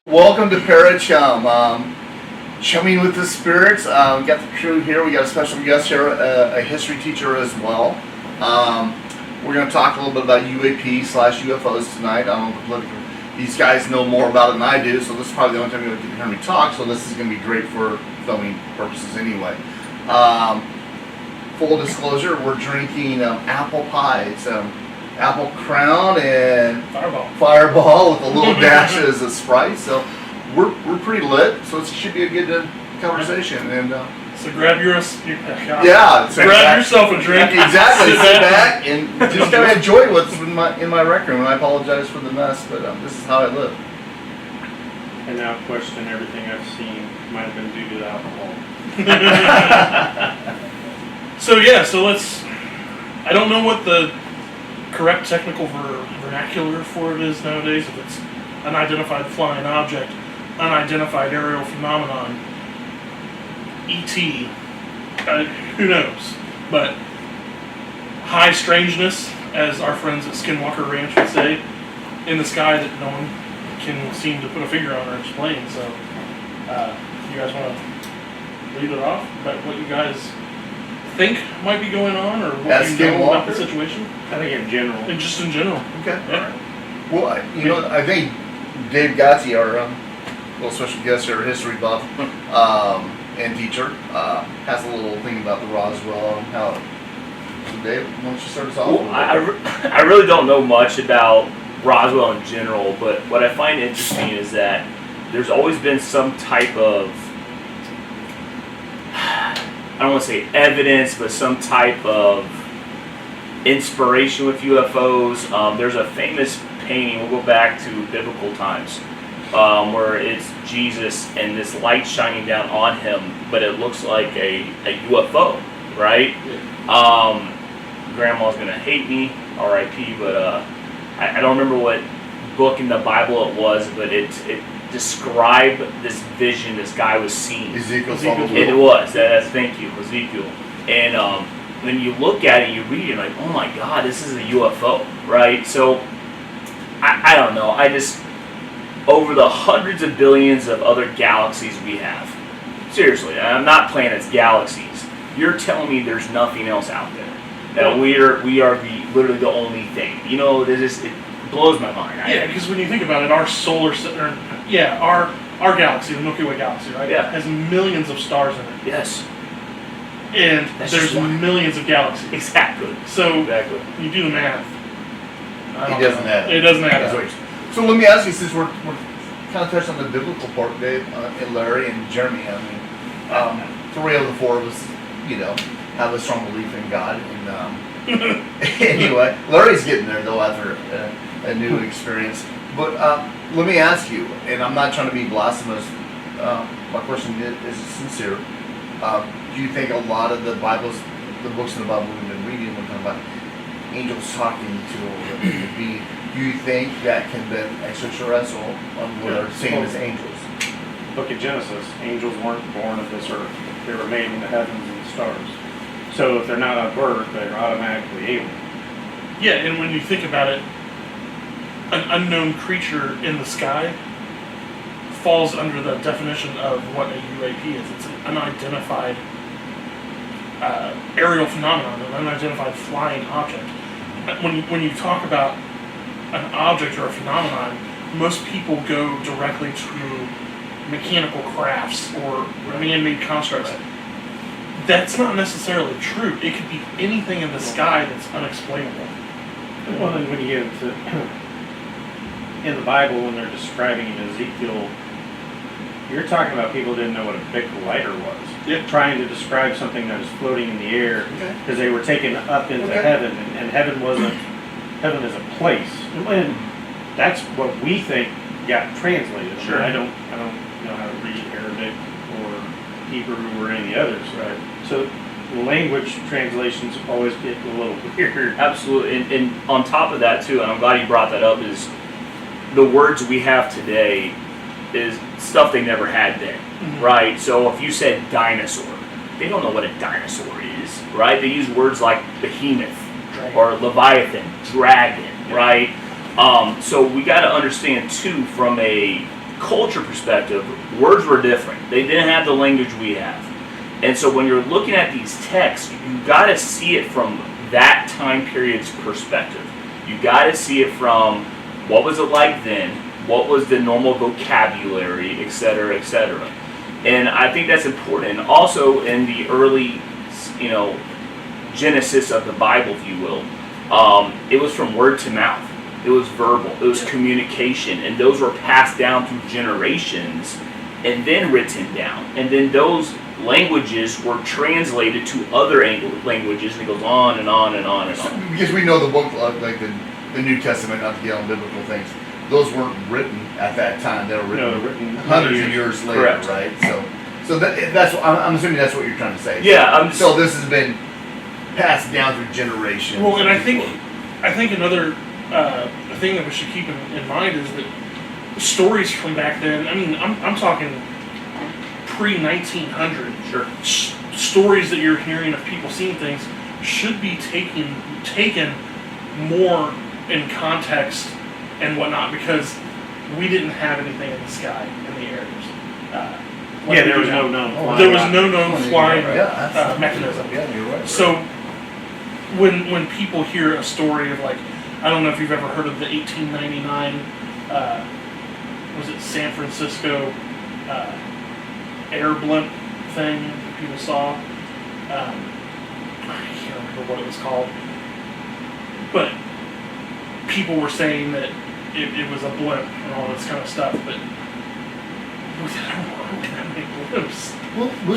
Welcome to Chum, Chumming with the Spirits. We got the crew here. We got a special guest here, a history teacher as well. We're going to talk a little bit about UAP / UFOs tonight. I don't know if these guys know more about it than I do, so this is probably the only time you're going to hear me talk, so this is going to be great for filming purposes anyway. Full disclosure, we're drinking apple pie. It's apple crown and fireball with a little dashes of Sprite. So we're pretty lit. So it should be a good conversation. And so grab yourself a drink. Exactly. Sit back and just kind of enjoy what's in my rec room. And I apologize for the mess, but this is how I live. And now question everything I've seen might have been due to the alcohol. So let's. I don't know what the correct technical vernacular for it is nowadays. If it's unidentified flying object, unidentified aerial phenomenon, ET, who knows? But high strangeness, as our friends at Skinwalker Ranch would say, in the sky that no one can seem to put a finger on or explain. So, you guys want to lead it off about what you guys think might be going on, or what you know about the situation? I think in general. Just in general. Okay. Yeah. Well, I think Dave Gatti, our little special guest here, history buff and teacher, has a little thing about the Roswell and how. So Dave, why don't you start us off? Well, I really don't know much about Roswell in general, but what I find interesting is that there's always been some type of, I don't want to say evidence, but some type of inspiration with UFOs. There's a famous painting, we'll go back to biblical times, where it's Jesus and this light shining down on him, but it looks like a UFO, right? Grandma's going to hate me, R.I.P., but I don't remember what book in the Bible it was, but it described this vision this guy was seeing. Ezekiel. It was. Thank you, Ezekiel. And when you look at it, you read it, like, oh my God, this is a UFO, right? So, I don't know. I just, over the hundreds of billions of other galaxies we have, seriously, I'm not planets, galaxies, you're telling me there's nothing else out there. That we are literally the only thing. You know, it blows my mind. Yeah, because when you think about it, our solar system, our galaxy, the Milky Way galaxy, right? Yeah. Has millions of stars in it. Yes. And there's millions of galaxies. Exactly. So exactly. You do the math. It doesn't add up. It doesn't add up. So let me ask you, since we're kind of touched on the biblical part, Dave, and Larry and Jeremy. I mean, three of the four of us, have a strong belief in God. And anyway, Larry's getting there though after a new experience. But let me ask you, and I'm not trying to be blasphemous. My question is sincere. Do you think a lot of the books in the Bible we've been reading, we're talking about angels talking to be? Do you think that can be extraterrestrial on what they're saying as angels? Look at Genesis. Angels weren't born of this earth. They were made in the heavens and the stars. So if they're not on birth, they're automatically alien. Yeah, and when you think about it, an unknown creature in the sky falls under the definition of what a UAP is. It's an unidentified aerial phenomenon, an unidentified flying object. When you talk about an object or a phenomenon, most people go directly to mechanical crafts or man-made constructs. That's not necessarily true. It could be anything in the sky that's unexplainable. Well, then when you get into in the Bible, when they're describing Ezekiel, you're talking about people who didn't know what a big lighter was. Yeah. Trying to describe something that was floating in the air because they were taken up into heaven, and heaven is a place. And that's what we think got translated. Sure. I don't know how to read Arabic or Hebrew or any of the others. Right. So language translations always get a little weird. Absolutely. And on top of that, too, and I'm glad you brought that up, is the words we have today is stuff they never had then, right? So if you said dinosaur, they don't know what a dinosaur is, right? They use words like behemoth or leviathan, dragon, right? So we got to understand, too, from a culture perspective, words were different. They didn't have the language we have. And so when you're looking at these texts, you got to see it from that time period's perspective. You got to see it from what was it like then, what was the normal vocabulary, et cetera, et cetera. And I think that's important. And also in the early, genesis of the Bible, if you will, it was from word to mouth. It was verbal. It was communication. And those were passed down through generations and then written down. And then those languages were translated to other languages, and it goes on and on and on and on. Because we know the book, like the New Testament, not to get on biblical things, those weren't written at that time. They were written hundreds of years later, correct. right? So that's I'm assuming that's what you're trying to say. Yeah. So this has been passed down through generations. Well, and I think another thing that we should keep in mind is that stories from back then. I mean, I'm talking pre-1900. Sure. Stories that you're hearing of people seeing things should be taken more in context and whatnot, because we didn't have anything in the sky, in the air. There was no known flying. There was no known flying mechanism. mechanism. Yeah, you're right. So when people hear a story of, like, I don't know if you've ever heard of the 1899, was it San Francisco air blimp thing that people saw? I can't remember what it was called, but people were saying that it was a blimp and all this kind of stuff, but we didn't have many blimps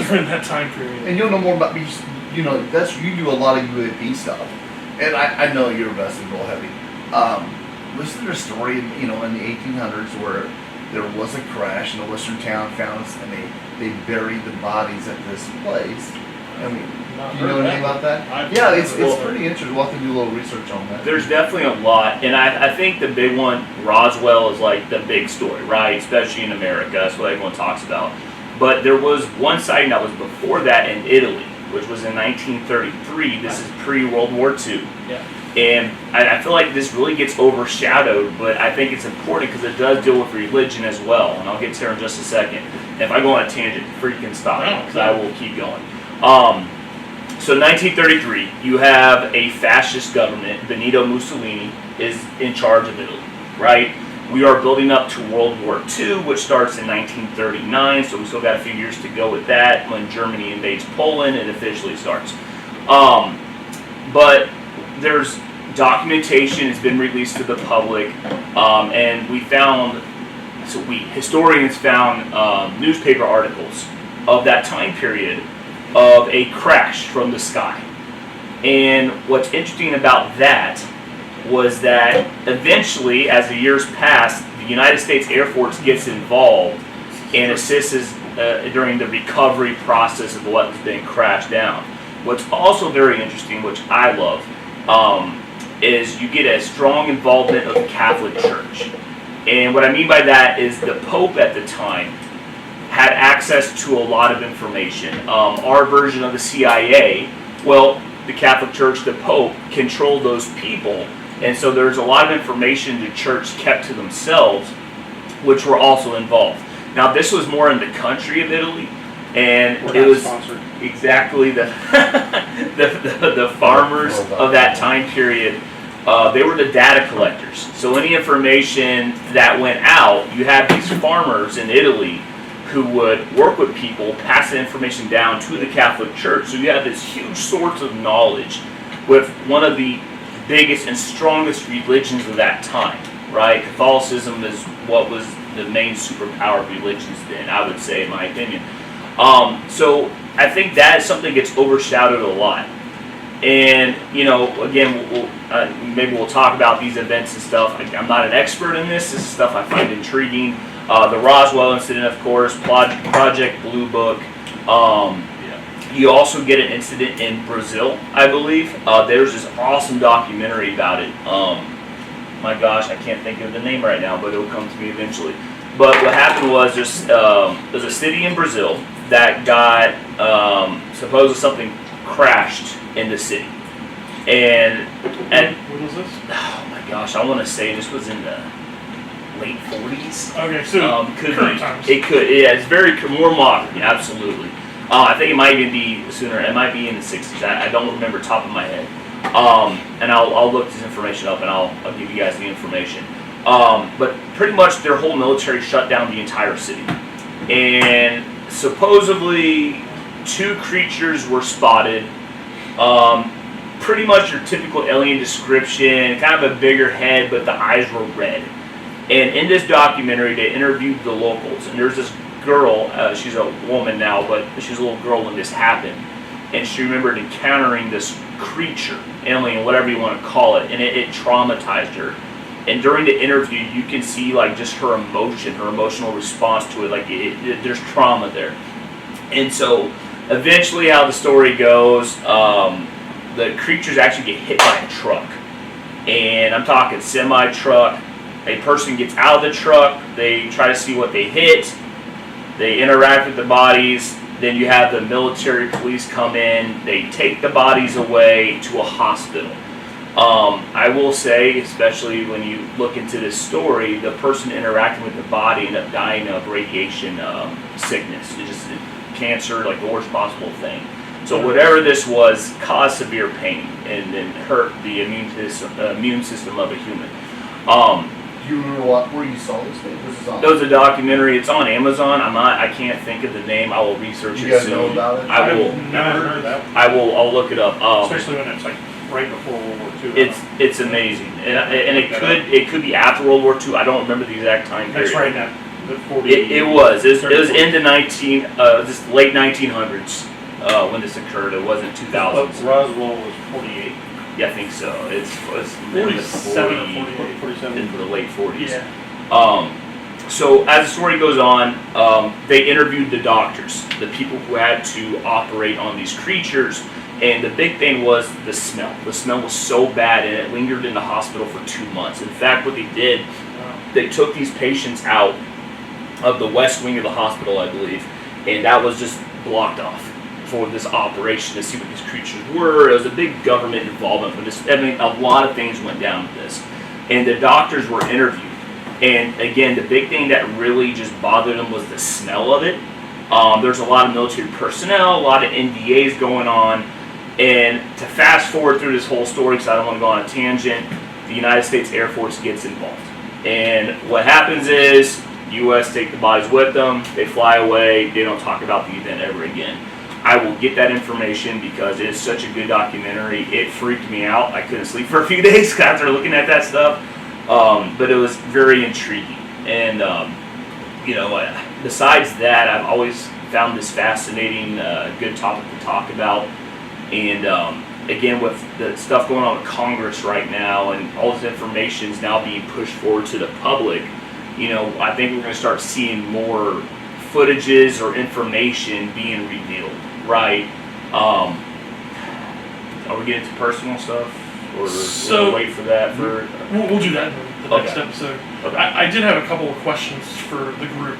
during that time period. And you'll know more about me. You do a lot of UAP stuff, and I know you're invested real heavy. Was there a story, in the 1800s where there was a crash in a western town, and they buried the bodies at this place? I mean, do you know anything about that? Yeah, it's pretty interesting. We'll have to do a little research on that. There's definitely a lot, and I think the big one, Roswell, is like the big story, right? Especially in America, that's what everyone talks about. But there was one sighting that was before that in Italy, which was in 1933. This is pre-World War II. Yeah. And I feel like this really gets overshadowed, but I think it's important because it does deal with religion as well, and I'll get to there in just a second. And if I go on a tangent, freaking stop me, because I will keep going. So 1933, you have a fascist government. Benito Mussolini is in charge of Italy, right? We are building up to World War II, which starts in 1939, so we still got a few years to go with that when Germany invades Poland and officially starts. But there's documentation has been released to the public, and historians found newspaper articles of that time period of a crash from the sky. And what's interesting about that was that eventually, as the years passed, the United States Air Force gets involved and assists during the recovery process of what was being crashed down. What's also very interesting, which I love, is you get a strong involvement of the Catholic Church. And what I mean by that is the Pope at the time had access to a lot of information. Our version of the CIA, well, the Catholic Church, the Pope, controlled those people. And so there's a lot of information the church kept to themselves, which were also involved. Now, this was more in the country of Italy, and it was sponsored. Exactly the farmers of that time period. They were the data collectors. So any information that went out, you had these farmers in Italy who would work with people, pass the information down to the Catholic Church. So you had this huge source of knowledge with one of the biggest and strongest religions of that time, right? Catholicism is what was the main superpower of religions then, I would say, in my opinion. So I think that is something that gets overshadowed a lot. And, again, maybe we'll talk about these events and stuff. I'm not an expert in this. This is stuff I find intriguing. The Roswell incident, of course, Project Blue Book. You also get an incident in Brazil, I believe. There's this awesome documentary about it. My gosh, I can't think of the name right now, but it'll come to me eventually. But what happened was there's a city in Brazil that got, supposedly something crashed in the city. And what was this? oh my gosh, I want to say this was in the late 40s. Okay, so Could current be. times. It could. Yeah, it's very more modern. Absolutely. I think it might even be sooner. It might be in the 60s. I don't remember top of my head. And I'll look this information up and I'll give you guys the information. But pretty much their whole military shut down the entire city. And supposedly 2 creatures were spotted. Pretty much your typical alien description, kind of a bigger head, but the eyes were red. And in this documentary, they interviewed the locals. And there's this girl, she's a woman now, but she was a little girl when this happened. And she remembered encountering this creature, alien, whatever you want to call it, and it traumatized her. And during the interview, you can see like just her emotion, her emotional response to it. Like there's trauma there. And so, eventually, how the story goes, the creatures actually get hit by a truck. And I'm talking semi-truck. A person gets out of the truck. They try to see what they hit. They interact with the bodies. Then you have the military police come in. They take the bodies away to a hospital. I will say, especially when you look into this story, the person interacting with the body ended up dying of radiation sickness. It's just cancer, like the worst possible thing. So whatever this was caused severe pain and hurt the immune system of a human. Do you remember where you saw this thing? This is on. There was a documentary. It's on Amazon. I can't think of the name. I will research You it guys soon. know about it? I will. Never heard of that. I'll look it up. Especially when it's like right before World War II. It's amazing, and it could be after World War II. I don't remember the exact time period. That's right now. The 40. It was in the this late 1900s when this occurred. It wasn't 2000s. Roswell was 48. Yeah, I think so. It's 47 or 48. 47. into the late 40s. Yeah. So as the story goes on, they interviewed the doctors, the people who had to operate on these creatures, and the big thing was the smell. The smell was so bad, and it lingered in the hospital for 2 months. In fact, what they did, they took these patients out of the west wing of the hospital, I believe, and that was just blocked off for this operation to see what these creatures were. It was a big government involvement for this. I mean, a lot of things went down with this. And the doctors were interviewed. And again, the big thing that really just bothered them was the smell of it. There's a lot of military personnel, a lot of NDAs going on. And to fast forward through this whole story, because I don't want to go on a tangent, the United States Air Force gets involved. And what happens is, the U.S. take the bodies with them, they fly away, they don't talk about the event ever again. I will get that information because it is such a good documentary. It freaked me out. I couldn't sleep for a few days after looking at that stuff. But it was very intriguing. And, besides that, I've always found this fascinating, good topic to talk about. And, again, with the stuff going on with Congress right now and all this information is now being pushed forward to the public, I think we're going to start seeing more footages or information being revealed, right? Are we getting into personal stuff? Or we'll wait for that? We'll do that in the next episode. Okay. I did have a couple of questions for the group.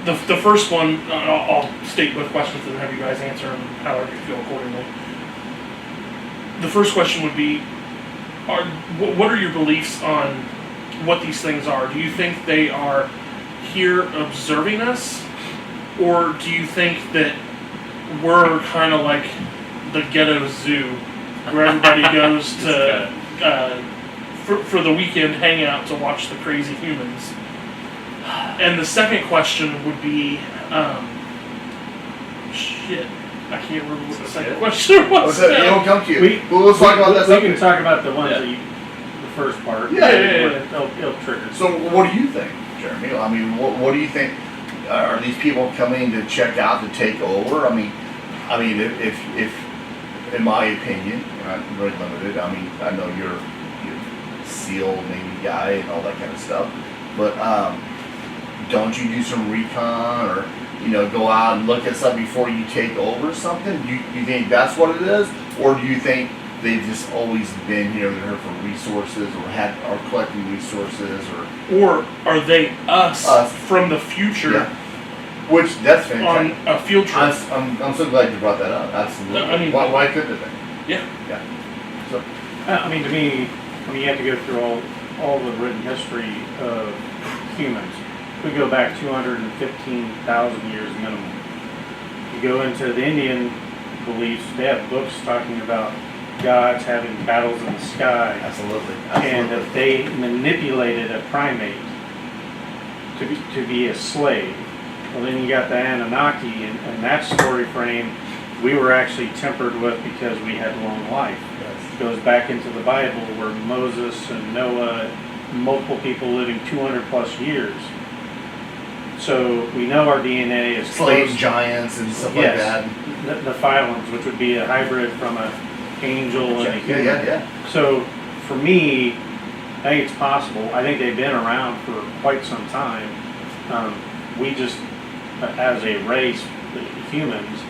The first one, I'll state both questions and have you guys answer them however you feel accordingly. The first question would be, what are your beliefs on what these things are? Do you think they are here observing us? Or do you think that we're kind of like the ghetto zoo where everybody goes to for the weekend hangout to watch the crazy humans? And the second question would be, I can't remember what the second question was. It'll come to you. Let's talk about that. We can talk about the ones that the first part. Yeah. It'll trigger. So what do you think, Jeremy? I mean, what do you think? Are these people coming to check out to take over? I mean, if in my opinion, and I'm very limited. I mean, I know you're SEAL Navy guy and all that kind of stuff, but don't you do some recon or go out and look at something before you take over something? Do you think that's what it is, or do you think they've just always been here? They're here for resources, or are collecting resources, or are they us from the future? Yeah. Which that's fantastic. On a field trip. I'm so glad you brought that up. Absolutely. I mean, why couldn't it be? Yeah. Yeah. So To me, you have to go through all all the written history of humans. We go back 215,000 years minimum. You go into the Indian beliefs, they have books talking about gods having battles in the sky. Absolutely. And that they manipulated a primate to be a slave. Well, then you got the Anunnaki, and that story frame we were actually tempered with because we had long life. It goes back into the Bible where Moses and Noah, multiple people living 200 plus years. So we know our DNA is slave close. giants and stuff Yes, like that. the Nephilim, which would be a hybrid from an angel and a human. Yeah. So for me, I think it's possible. I think they've been around for quite some time. We just, as a race, the humans,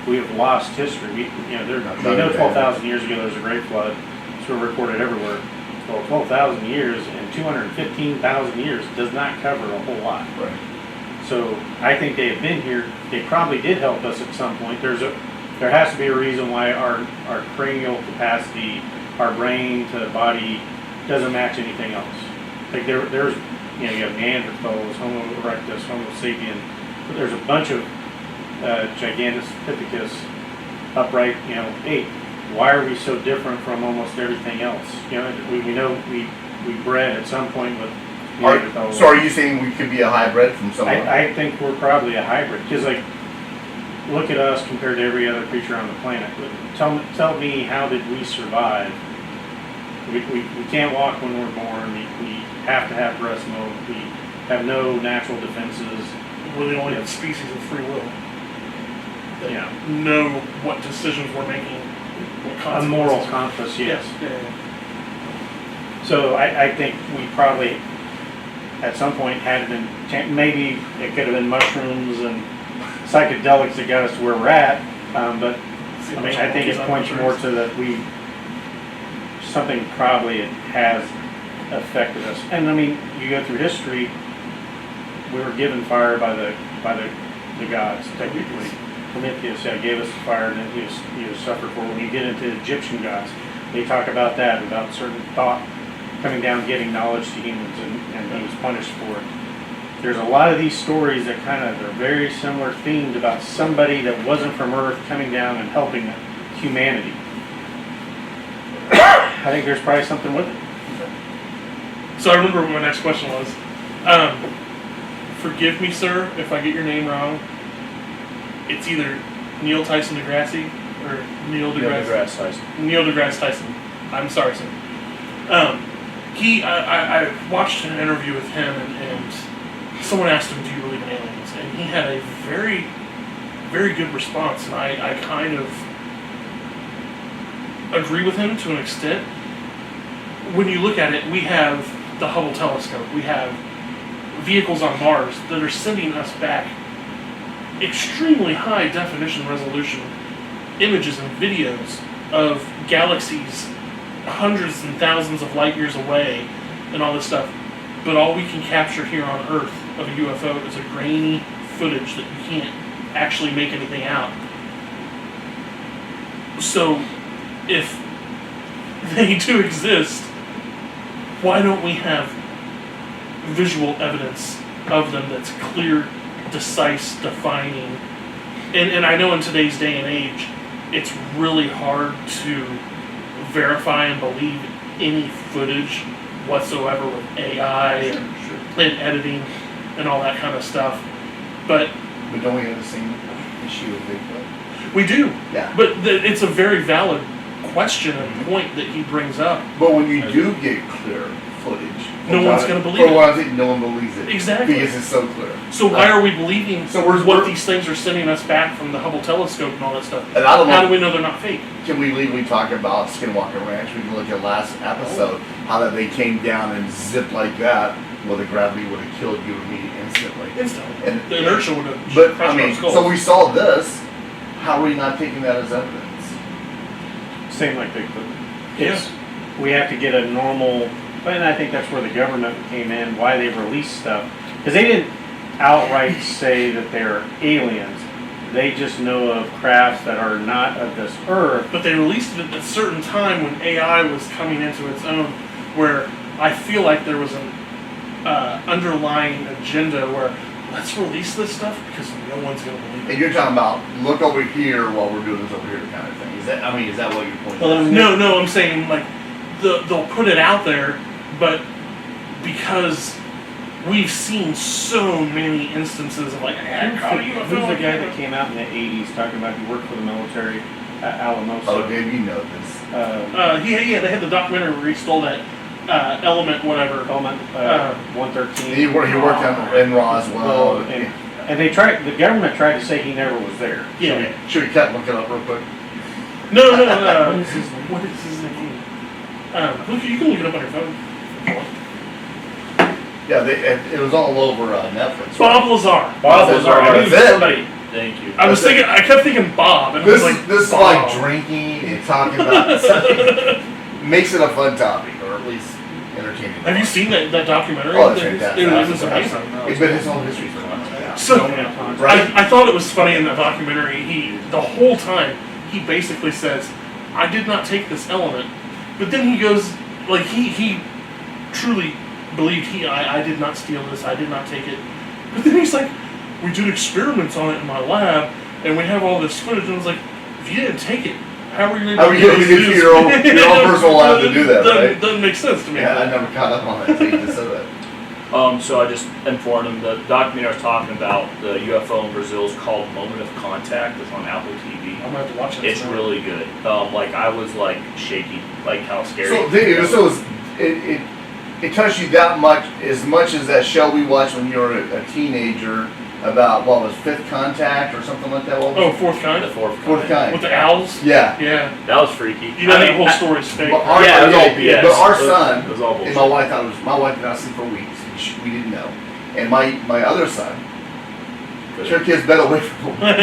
we have lost history. We know 12,000 years ago there was a great flood. It's recorded everywhere. Well, 12,000 years and 215,000 years does not cover a whole lot. Right. So I think they have been here. They probably did help us at some point. There has to be a reason why our cranial capacity, our brain to body, doesn't match anything else. Like there's you have Neanderthals, Homo erectus, Homo sapien. But there's a bunch of Gigantopithecus, upright, ape. Why are we so different from almost everything else? We know we bred at some point with Neanderthals. So are you saying we could be a hybrid from somewhere? I think we're probably a hybrid because, look at us compared to every other creature on the planet. Tell me, how did we survive? We can't walk when we're born. We have to have breast milk. We have no natural defenses. We're the only species of free will. Yeah. Know what decisions we're making. A moral compass, yes. Yeah. So I think we probably, at some point, had been, maybe it could have been mushrooms and psychedelics that got us to where we're at, but I think it points more to that something probably has affected us. And you go through history, we were given fire by the gods, technically. Prometheus gave us fire, and then he was suffered for it. When you get into Egyptian gods, they talk about that, about certain thought coming down, getting knowledge to humans, and he was punished for it. There's a lot of these stories that are very similar themed about somebody that wasn't from Earth coming down and helping humanity. I think there's probably something with it. So I remember what my next question was. Forgive me, sir, if I get your name wrong. It's either Neil Tyson deGrasse or Neil deGrasse Tyson. Neil deGrasse Tyson. I'm sorry, sir. I watched an interview with him, and someone asked him, "Do you believe in aliens?" And he had a very, very good response, and I kind of agree with him to an extent. When you look at it, we have the Hubble telescope. We have vehicles on Mars that are sending us back extremely high definition resolution images and videos of galaxies hundreds and thousands of light years away and all this stuff. But all we can capture here on Earth of a UFO is a grainy footage that you can't actually make anything out. So if they do exist, why don't we have visual evidence of them that's clear, decisive, defining? And I know in today's day and age, it's really hard to verify and believe any footage whatsoever with AI and editing and all that kind of stuff. But don't we have the same issue with Bigfoot? We do. Yeah. But it's a very valid question and point that he brings up. But when you do get clear footage, no one's going to believe it. For one thing, no one believes it. Exactly. Because it's so clear. So why are we believing what these things are sending us back from the Hubble telescope and all that stuff? And I don't know, how do we know they're not fake? Can we legally talk about Skinwalker Ranch? We can look at last episode, how that they came down and zipped like that. Well, the gravity would have killed you instantly. And the inertia would have crushed our skulls. So we saw this. How are we not taking that as evidence? Same like Bigfoot. We have to get a normal, and I think that's where the government came in, why they released stuff. Because they didn't outright say that they're aliens. They just know of crafts that are not of this earth. But they released it at a certain time when AI was coming into its own, where I feel like there was an underlying agenda where let's release this stuff because no one's going to believe it. And you're talking about look over here while we're doing this over here kind of thing. Is that what your point is? No, I'm saying like they'll put it out there, but because we've seen so many instances of like, who's the guy that came out in the 80s talking about he worked for the military at Alamosa? Oh, Dave, you know this. Yeah, they had the documentary where he stole that element, whatever. Element 113. He worked in Roswell. And the government tried to say he never was there. Yeah. Should we cut and look it up real quick? No. What is his name? You can look it up on your phone. Yeah, it was all over Netflix. Bob Lazar. Bob Lazar. I knew That's it. somebody. Thank you. I kept thinking Bob, and This I was like, is Bob. like drinking and talking about something. Makes it a fun topic, or at least entertaining. Have you seen that documentary? Oh, it's fantastic. It was amazing. It's been his whole history for months. So, Right? I thought it was funny in the documentary. The whole time, he basically says, "I did not take this element," but then he goes, like he truly believed I did not steal this. I did not take it. But then he's like, "We did experiments on it in my lab, and we have all this footage." And I was like, "If you didn't take it, how are you going to get your own personal lab to do that, right? Doesn't make sense to me." Yeah, I never caught up on that until you just said that. So I just informed him the documentary I was talking about, the UFO in Brazil, is called Moment of Contact. It's on Apple TV. I'm gonna have to watch it. It's really good. Like I was like shaky, like how scary. It touched you that much as that show we watched when you were a teenager about what was Fifth Contact or something like that. What was it? Fourth Kind. The fourth Kind. With the owls. Yeah. Yeah. That was freaky. You know, that whole story's fake. But our, Yeah, it was all but BS. our It was- son it was all and bullshit. my wife did not sleep for weeks. We didn't know. And my other son took his bed away from him.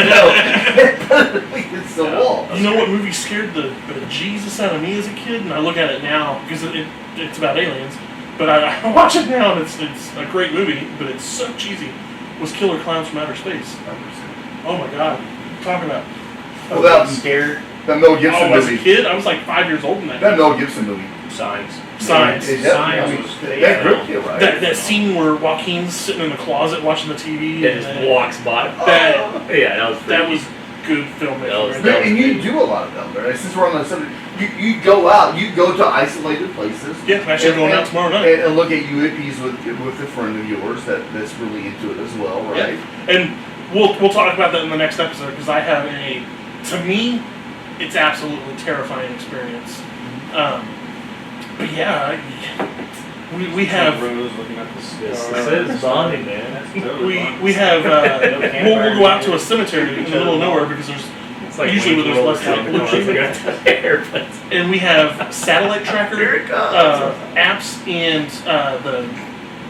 It's the wall. You know what movie scared the Jesus out of me as a kid? And I look at it now because it's about aliens. But I watch it now and it's a great movie, but it's so cheesy. Was Killer Clowns from Outer Space? Oh my God! Talk about. Well, that was scared. That Mel Gibson As a movie. kid, I was like 5 years old in that. That Mel Gibson movie. Signs. Signs. That gripped you, right? That scene where Joaquin's sitting in the closet watching the TV That just walks by. Yeah, that was freaky. That was good filmmaking. And you do a lot of them, right? Since we're on the subject, you go out, you go to isolated places. Yeah, I'm actually going out tomorrow night. And look at UAPs with a friend of yours that's really into it as well, right? Yeah. And we'll talk about that in the next episode because I have to me, it's absolutely terrifying experience. But yeah, we have. Rose looking at the stars. This is bonding, man. That's totally We have. We'll go out to a cemetery in the middle of nowhere because there's usually where there's less pollution. And we have satellite tracker apps and the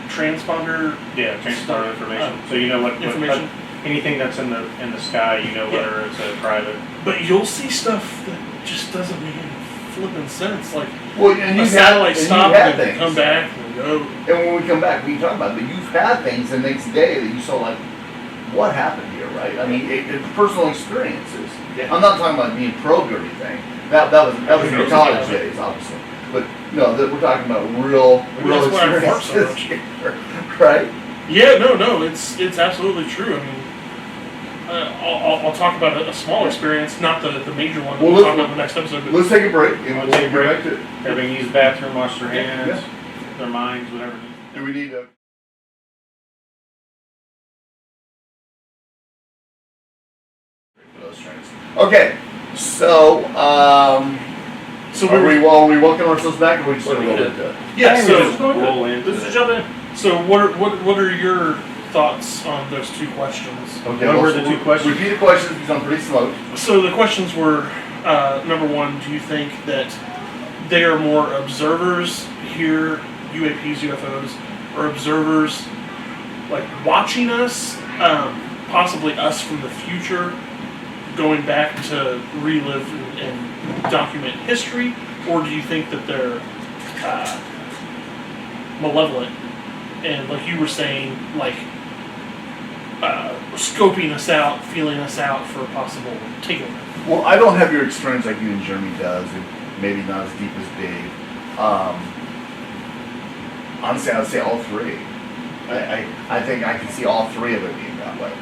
transponder. Yeah, transponder information. So you know what information. Anything that's in the sky, you know whether it's a private. But you'll see stuff that just doesn't make any flipping sense. Like and a satellite stop and then come back and go. And when we come back, we talk about it. But you've had things the next day that you saw like, what happened here, right? I mean, it's personal experiences. Yeah. I'm not talking about being probed or anything. That was in your college days, obviously. But no, we're talking about real That's why I fart so experiences, right? Yeah, no, it's absolutely true. I mean, I'll talk about a small experience, not the major one. We'll talk about in the next episode. But Let's take a break and We'll we'll take a break. back to it. Everybody use the bathroom, wash their hands, Yeah. their minds, whatever. Do we need to? Okay, so so are we welcoming ourselves back, or are we just gonna roll into it? yeah. Just So roll into Let's it. just jump in. so what are your thoughts on those two questions? Okay, What were let's- the two questions? Repeat the questions because I'm pretty slow. So the questions were number one: do you think that they are more observers here, UAPs, UFOs, or observers like watching us, possibly us from the future, going back to relive and document history, or do you think that they're malevolent and, like you were saying, like scoping us out, feeling us out for a possible takeover? Well, I don't have your experience like you and Jeremy does, and maybe not as deep as Dave. honestly, I would say all three. I think I can see all three of it being that way.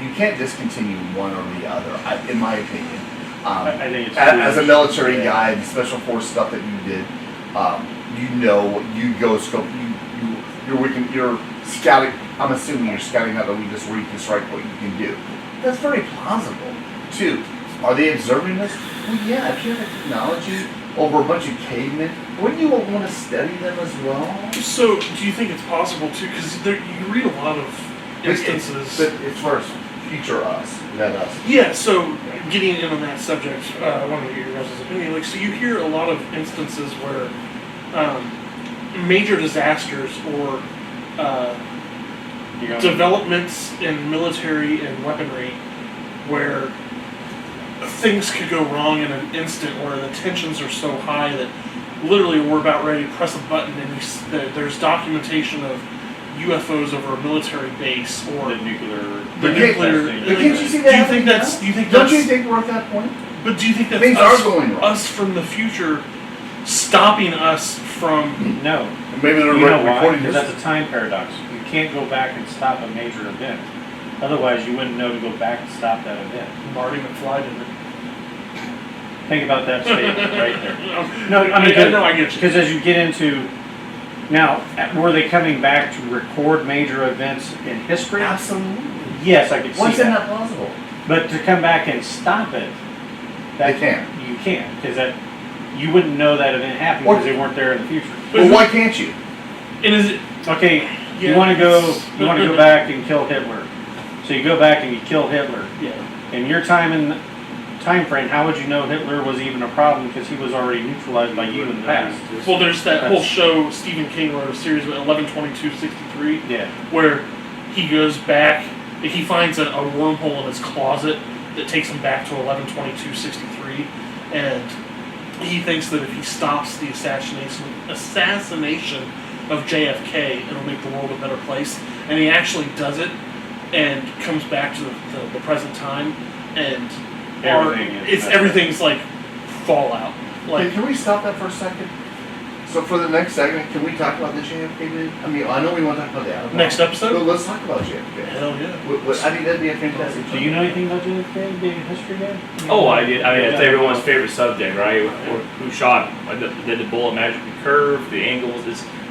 You can't discontinue one or the other, in my opinion. I think it's as a military yeah. guy and special force stuff that you did, you go scope. You're scouting. I'm assuming you're scouting out the weakness where you can strike what you can do. That's very plausible. Two, are they observing this? Well, yeah. If you have the technology over a bunch of cavemen, wouldn't you want to study them as well? So, do you think it's possible too? Because you read a lot of instances. But it's for future us, not us. Yeah. So, getting in on that subject, I want to get your guys' opinion. Like, so you hear a lot of instances where major disasters or developments in military and weaponry where things could go wrong in an instant, where the tensions are so high that literally we're about ready to press a button and there's documentation of UFOs over a military base or the nuclear. But can't you see that? Do you think Don't you think we're at that point? But do you think that's Things are going wrong. us from the future stopping us from? No. And maybe they're You know why? recording Because this. that's a time paradox. You can't go back and stop a major event. Otherwise, you wouldn't know to go back and stop that event. Marty McFly did it. Think about that statement right there. No, I get you. Because as you get into now, were they coming back to record major events in history? Absolutely. Yes, I could see Why is that that. not plausible? But to come back and stop it, They can't. You can't, because that you wouldn't know that event happened Or- because they weren't there in the future. Well, why can't you? And is it Okay, Yeah, you want to go it's- back and kill Hitler. So you go back and you kill Hitler. Yeah. In your time frame, how would you know Hitler was even a problem because he was already neutralized by you in the past? Well, there's that whole show Stephen King wrote a series with 11/22/63, Yeah. where he goes back, he finds a wormhole in his closet that takes him back to 11/22/63, and he thinks that if he stops the assassination of JFK, it'll make the world a better place. And he actually does it, and comes back to the present time, and everything's like fallout. Like, Can we stop that for a second? So for the next segment, can we talk about the JFK dude? I mean, I know we want to talk about the Alabama. Next episode? But let's talk about JFK. hell yeah. I think that'd be a fantastic. Do you know anything about JFK, being a history guy? Oh, I did. I mean, it's everyone's favorite subject, right? Who shot him? Did the bullet magically curve? The angles?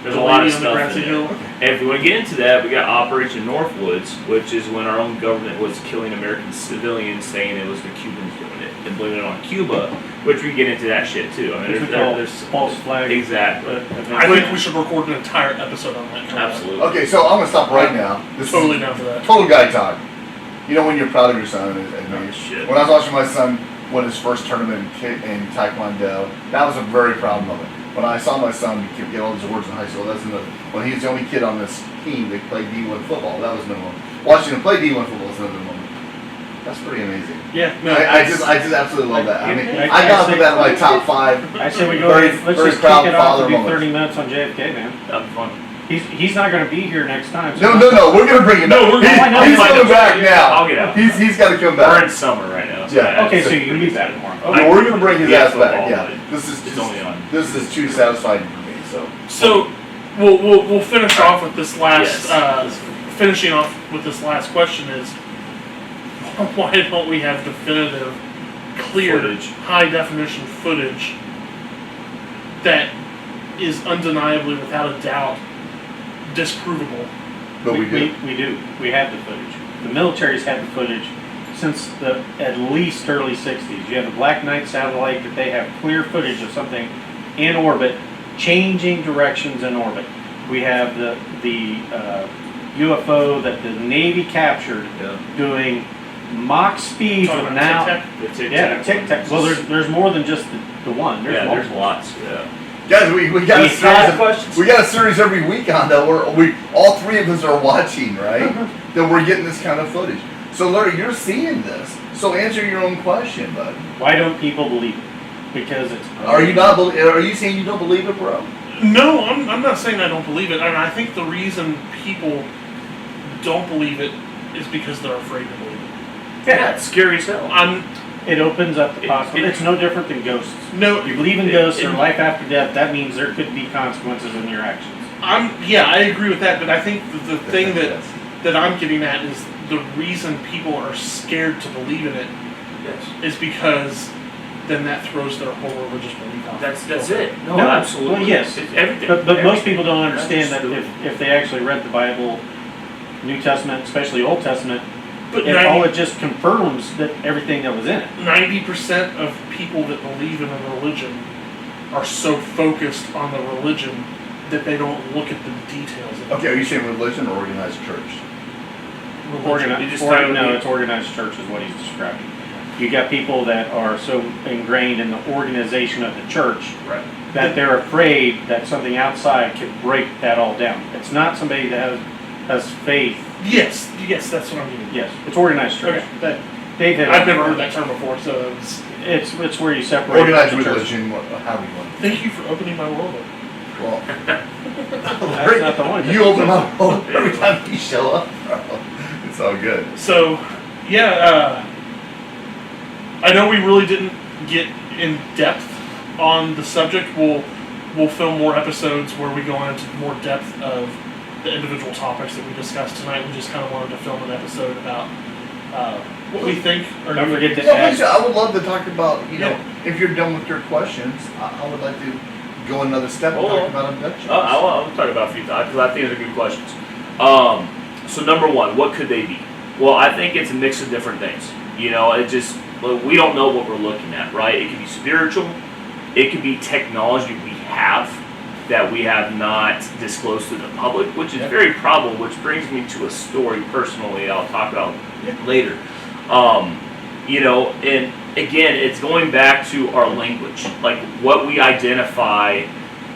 There's a lot of on the stuff grassy in there. hill. And if we want to get into that, we got Operation Northwoods, which is when our own government was killing American civilians, saying it was the Cubans doing it, and blaming it on Cuba, which we get into that shit too. I mean, there's false flag. exactly. I think we should record an entire episode on that. Absolutely. Okay, so I'm gonna stop right now. This Totally is down for that. total guy talk. You know when you're proud of your son, Oh, shit. when I was watching my son win his first tournament in Taekwondo, that was a very proud moment. When I saw my son get all these awards in high school, when he was the only kid on this team that played D1 football, that was another one. Watching him play D1 football was another moment. That's pretty amazing. Yeah, no, I just absolutely love that. I mean, I I gotta put that in my top 5. I say we go. Very- Let's very just proud kick it off father and do moment. 30 minutes on JFK, man. That'd be fun. He's not going to be here next time. So No, we're gonna bring it No, up. we're- He's I know, he's I know. coming back now. I'll get out. He's got to come We're back. in summer right now. Yeah. Okay, so you can be back tomorrow. Okay, we're gonna bring his Yeah, ass back. football, Yeah, but this is it's only on. This is too satisfying for me. So we'll finish off with this last Yes. finishing off with this last question is, why don't we have definitive, clear, Footage. high definition footage that is undeniably, without a doubt, disprovable? But we do. We do. We have the footage. The military's had the footage since the at least early 60s. You have the Black Knight satellite that they have clear footage of something in orbit, changing directions in orbit. We have the UFO that the Navy captured doing Mach speed Talking with about now. Tic Tac? The Tic Yeah, Tac Tic Tac. Well, there's more than just the one. There's There's multiple. lots. Yeah. Guys, we got a We series. have questions. We got a series every week on that. We all 3 of us are watching, right? That we're getting this kind of footage. So Larry, you're seeing this. So answer your own question, bud. Why don't people believe it? Because it's. Are you saying you don't believe it, bro? No, I'm not saying I don't believe it. I think the reason people don't believe it is because they're afraid to believe it. Yeah, it's scary as hell. It opens up the possibility. It's no different than ghosts. No, You believe in ghosts or life after death, that means there could be consequences in your actions. I agree with that, but I think the thing Yes. that I'm getting at is the reason people are scared to believe in it Yes. is because then that throws their whole religious belief out. That's it. No, No, absolutely. well, yes. It's everything. But most Everything. people don't understand that That's if they actually read the Bible, New Testament, especially Old Testament, But it just confirms that everything that was in it. 90% of people that believe in a religion are so focused on the religion that they don't look at the details of Okay, are you saying religion or organized church? religion. You just tired of No, being- it's organized church is what he's describing. You got people that are so ingrained in the organization of the church Right. that they're afraid that something outside could break that all down. It's not somebody that has faith. Yes, that's what I'm meaning. Yes, it's organized church. Okay, that, Dave hit it. I've never heard that term before, so It's where you separate Organized from the church. religion, how do you want thank you for opening my world up. it? Well, That's not the one. you open up every time you show up, bro. It's all good. So, yeah, I know we really didn't get in depth on the subject. We'll film more episodes where we go into more depth of the individual topics that we discussed tonight. We just kind of wanted to film an episode about what we think. Or Don't forget to Yeah, add. please, I would love to talk about, if you're done with your questions, I would like to go another step and Hold talk on. about abductions. I'll talk about a few thoughts because I think those are good questions. So number one, what could they be? Well, I think it's a mix of different things. We don't know what we're looking at, right? It could be spiritual. It could be technology we have that we have not disclosed to the public, which is very probable, which brings me to a story personally I'll talk about later. And again, it's going back to our language. Like what we identify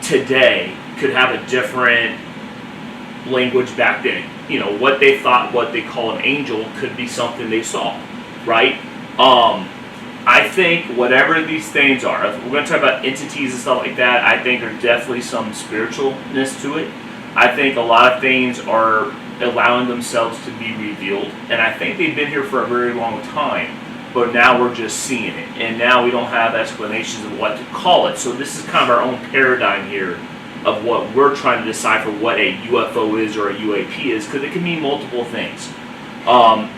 today could have a different language back then. What they thought, what they call an angel could be something they saw, right? I think whatever these things are, if we're going to talk about entities and stuff like that, I think there's definitely some spiritualness to it. I think a lot of things are allowing themselves to be revealed, and I think they've been here for a very long time, but now we're just seeing it, and now we don't have explanations of what to call it. So this is kind of our own paradigm here of what we're trying to decipher what a UFO is or a UAP is, because it can mean multiple things.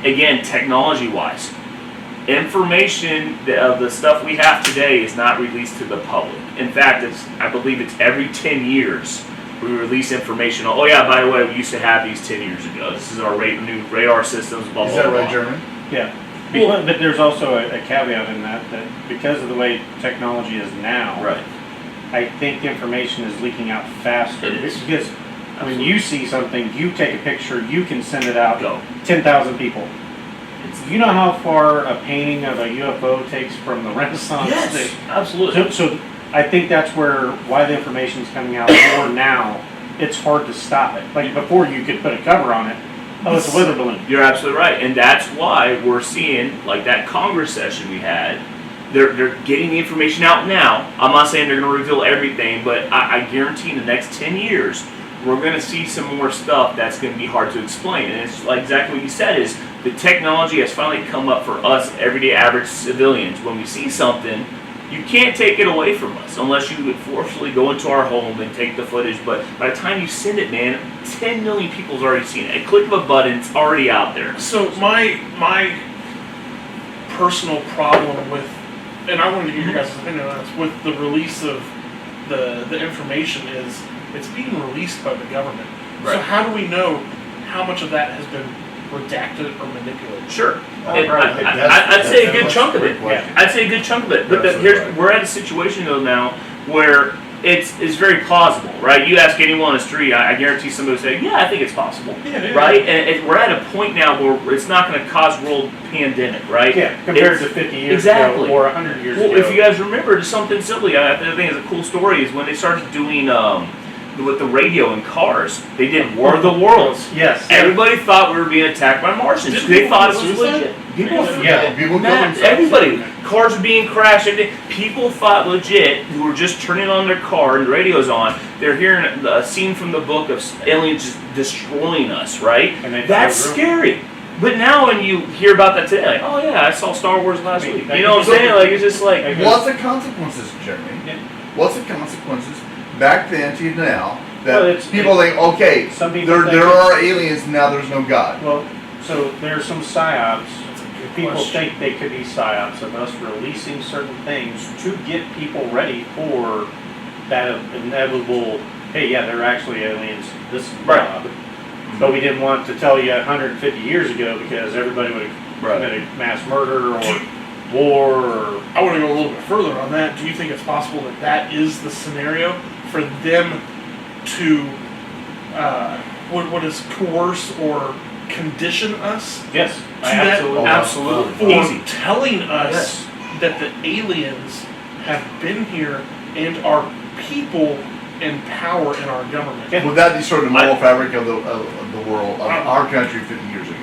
Again, technology-wise, information of the stuff we have today is not released to the public. In fact, I believe it's every 10 years we release information. Oh yeah, by the way, we used to have these 10 years ago. This is our new radar systems, blah, blah, Is that blah. right, Jeremy? Yeah. But there's also a caveat in that because of the way technology is now, Right. I think information is leaking out faster. It is. Because when you see something, you take a picture, you can send it out Go. 10,000 people. You know how far a painting of a UFO takes from the Renaissance? Yes, absolutely. So I think that's why the information is coming out more now. It's hard to stop it. Like before, you could put a cover on it. Oh, it's a weather balloon. You're absolutely right, and that's why we're seeing like that Congress session we had. They're getting the information out now. I'm not saying they're going to reveal everything, but I guarantee in the next 10 years we're going to see some more stuff that's going to be hard to explain. And it's like exactly what you said is the technology has finally come up for us everyday average civilians. When we see something, you can't take it away from us unless you would forcefully go into our home and take the footage. But by the time you send it, man, 10 million people's already seen it. A click of a button, it's already out there. So my personal problem with, and I wanted to get your guys' opinion on this, with the release of the information is it's being released by the government. So Right. how do we know how much of that has been redacted or manipulated? Sure. Oh, And right. I'd say a good That's chunk a of great it. question. I'd say a good chunk of it. But Absolutely right. we're at a situation though now where it's very plausible, right? You ask anyone on the street, I guarantee somebody will say, yeah, I think it's possible. Yeah. Right? And we're at a point now where it's not going to cause world pandemic, right? Yeah, compared It's- to 50 years exactly. ago or 100 years Well, ago. if you guys remember, just something silly, I think it's a cool story, is when they started doing with the radio in cars, they did War of the Worlds. Yes. Everybody thought we were being attacked by Martians. Didn't They people thought it commit was suicide? legit. People, Yeah. People kill Matt, themselves. everybody, cars were being crashed. People thought legit, who were just turning on their car and the radio's on, they're hearing a scene from the book of aliens just destroying us, right? And they That's drove scary. But now when you hear about that today, like, oh yeah, I saw Star Wars last week. You know what I'm so- saying? Like, it's just like, What's the consequences, Jeremy? Yeah. What's the consequences back then to now that Well, it's- people think, okay, Some people there think are aliens, now there's no God. Well, so there's some psyops. That's a good People question. think they could be psyops of us releasing certain things to get people ready for that inevitable, hey, yeah, they're actually aliens. This is Right. Bob. But we didn't want to tell you 150 years ago because everybody would have Right. committed mass murder or war or. I want to go a little bit further on that. Do you think it's possible that that is the scenario for them to, what is coerce or condition us Yes, that- absolutely. Absolutely. for Easy. telling us Yes. that the aliens have been here and are people in power in our government? Yeah. Would that destroy the moral fabric of the world, of our country 50 years ago?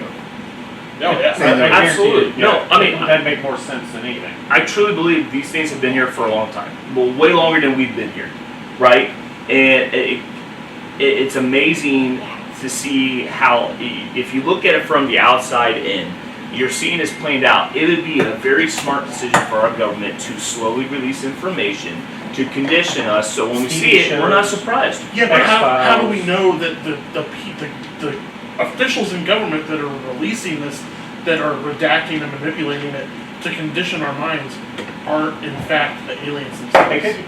Oh, yeah. I guarantee Absolutely. it. No, I mean, that'd make more sense than anything. I truly believe these things have been here for a long time. Well, way longer than we've been here, right? And it's amazing to see how, if you look at it from the outside in, you're seeing this planned out. It would be a very smart decision for our government to slowly release information to condition us, so when we see it, we're not surprised. Yeah, but how do X-Files. we know that the officials in government that are releasing this, that are redacting and manipulating it to condition our minds, aren't in fact the aliens themselves? Okay.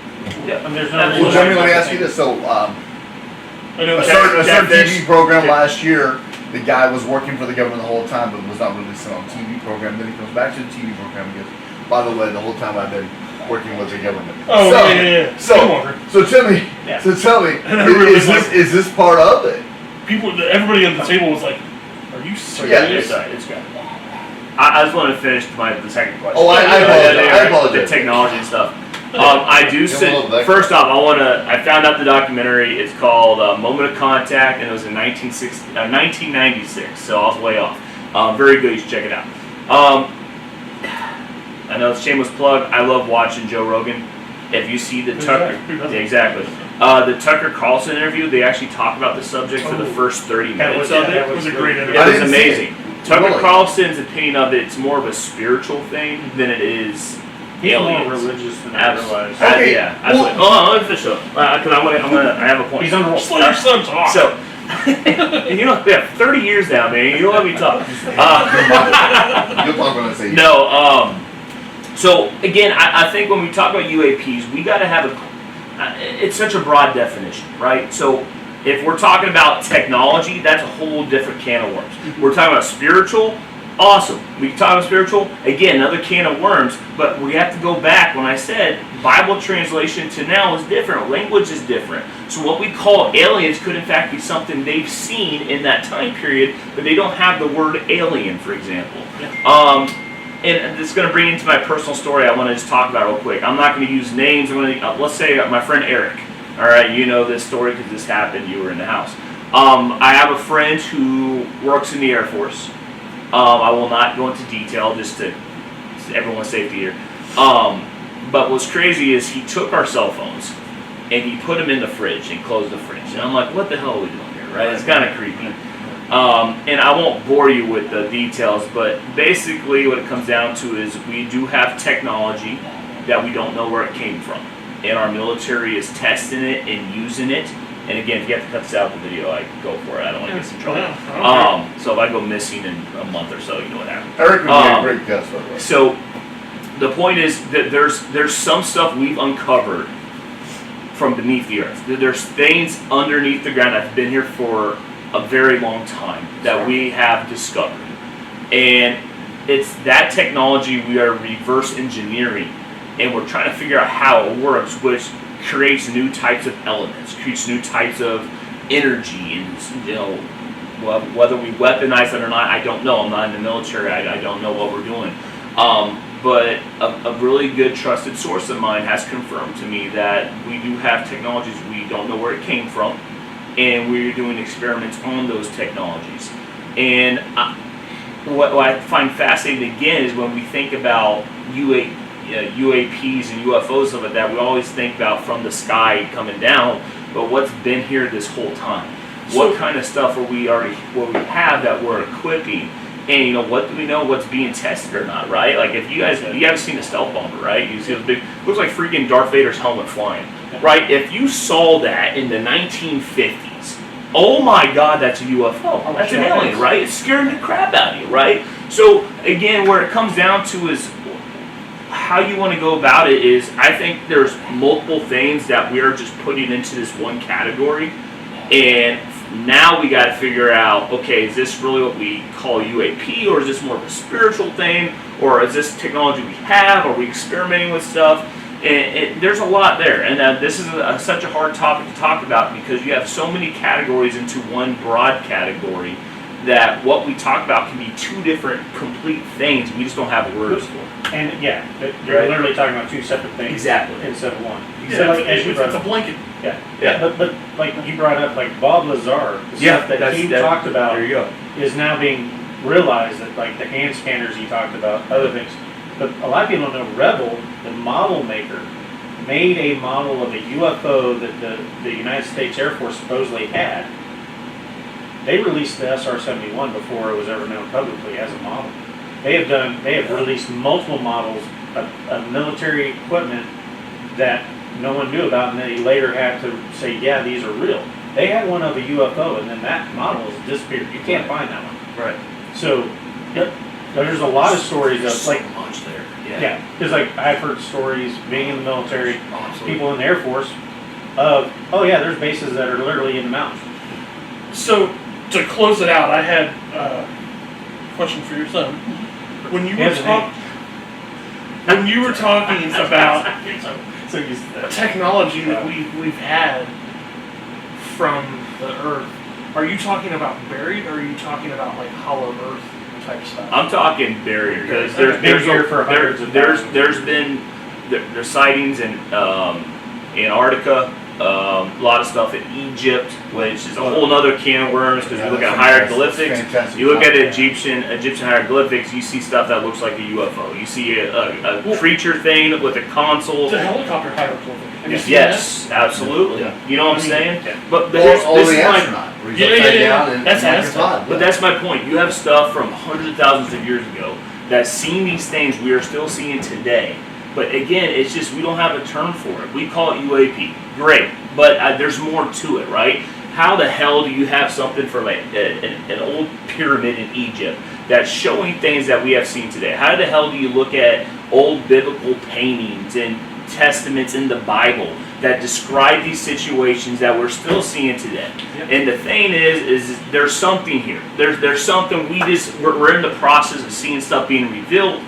Yeah. And there's no Well, Well, reason Jeremy, not let me to ask you think- this. So, I know a that- certain that's- TV program yeah. last year, the guy was working for the government the whole time, but was not releasing on TV program. Then he comes back to the TV program and goes, by the way, the whole time I've been working with the government. Oh, so, yeah. So, Skinwalker. so tell me, Yeah. tell me, And everybody was like- is this part of it? Everybody at the table was like, "Are you serious?" Yeah, It's good. I just want to finish the second question. Oh, I apologize. I The apologize. technology and stuff. I do Give 'em a little say, back. first off, I found out the documentary. It's called Moment of Contact, and it was in 1996, so I was way off. Very good, you should check it out. I know it's a shameless plug. I love watching Joe Rogan. If you see the Who's Tucker, that? Who does yeah, it? exactly. The Tucker Carlson interview, they actually talk about the subject for the Oh. first 30 That minutes was- of yeah, it. that It was a great really- interview. I It was didn't see it. amazing. Tucker Really? Carlson's opinion of it's more of a spiritual thing than it is He's more aliens. religious than I Absolutely. realize. Okay, Yeah, absolutely. well- Let me finish up. Because I have a point. He's on roll. Just let your son talk. So, you know, we have 30 years now, man. You don't let me talk. You'll talk when I say No, so again, I think when we talk about UAPs, we got to have it's such a broad definition, right? So if we're talking about technology, that's a whole different can of worms. We're talking about spiritual, awesome. We can talk about spiritual, again, another can of worms, but we have to go back when I said Bible translation to now is different, language is different. So what we call aliens could in fact be something they've seen in that time period, but they don't have the word alien, for example. And this is going to bring into my personal story I want to just talk about real quick. I'm not going to use names. I'm going to, let's say my friend Eric. All right, you know this story because this happened. You were in the house. I have a friend who works in the Air Force. I will not go into detail just to everyone's safety here. But what's crazy is he took our cell phones and he put them in the fridge and closed the fridge. And I'm like, what the hell are we doing here, right? It's kind of creepy. And I won't bore you with the details, but basically what it comes down to is we do have technology that we don't know where it came from. And our military is testing it and using it. And again, if you have to cut this out of the video, I go for it. I don't want to get in trouble. Yeah, So if I go missing in a month or so, you know what happens. Eric would be a great guest, by the way. So the point is that there's some stuff we've uncovered from beneath the earth. There's things underneath the ground that's been here for a very long time that we have discovered. And it's that technology we are reverse engineering, and we're trying to figure out how it works, which creates new types of elements, creates new types of energy, and you know, whether we weaponize it or not, I don't know. I'm not in the military. I don't know what we're doing. But a really good trusted source of mine has confirmed to me that we do have technologies we don't know where it came from, and we're doing experiments on those technologies. And what I find fascinating again is when we think about UAPs and UFOs and stuff like that, we always think about from the sky coming down, but what's been here this whole time? What kind of stuff are we already, what we have that we're equipping And you know, what do we know what's being tested or not, right? Like if you haven't seen a stealth bomber, right? You see those big, looks like freaking Darth Vader's helmet flying, right? If you saw that in the 1950s, oh my God, that's a UFO. That's an alien, right? It's scaring the crap out of you, right? So again, where it comes down to is how you want to go about it is, I think there's multiple things that we're just putting into this one category, and now we got to figure out, okay, is this really what we call UAP, or is this more of a spiritual thing, or is this technology we have, are we experimenting with stuff? And there's a lot there, and this is such a hard topic to talk about because you have so many categories into one broad category that what we talk about can be two different complete things. We just don't have words for. And yeah, you're literally talking about two separate things. Exactly. Instead of one. Yeah, it's a blanket. Yeah. But like you brought up, like Bob Lazar, the stuff that he talked about there you go. is now being realized, that like the hand scanners he talked about, other things. But a lot of people don't know Rebel, the model maker, made a model of a UFO that the United States Air Force supposedly had. They released the SR-71 before it was ever known publicly as a model. They have released multiple models of military equipment that no one knew about, and they later had to say, yeah, these are real. They had one of a UFO, and then that model has disappeared. You can't find that one. Right. So there's a lot of stories of like, so much there. yeah, because like I've heard stories being in the military, people in the Air Force, of there's bases that are literally in the mountains. So to close it out, I had a question for your son. When you were talking about So used to that. technology that we've had from the Earth, are you talking about buried, or are you talking about like hollow Earth type stuff? I'm talking buried because Been here for hundreds of thousands. there's sightings in Antarctica, a lot of stuff in Egypt, which is a whole other can of worms because you look at hieroglyphics. Fantastic You look at topic. Egyptian hieroglyphics, you see stuff that looks like a UFO. You see a creature thing with a console. It's a helicopter hieroglyphic. Have you seen Yes, absolutely. Yeah. You know what I'm saying? Yeah. But Or this the is my astronaut. Where he's Yeah, upside yeah. down and That's Marcus Aztec. Todd. But that's my point. You have stuff from hundreds of thousands of years ago that's seen these things we are still seeing today. But again, it's just we don't have a term for it. We call it UAP. Great, but there's more to it, right? How the hell do you have something from an old pyramid in Egypt that's showing things that we have seen today? How the hell do you look at old biblical paintings and testaments in the Bible that describe these situations that we're still seeing today? Yep. And the thing is there's something here. There's something we're in the process of seeing stuff being revealed.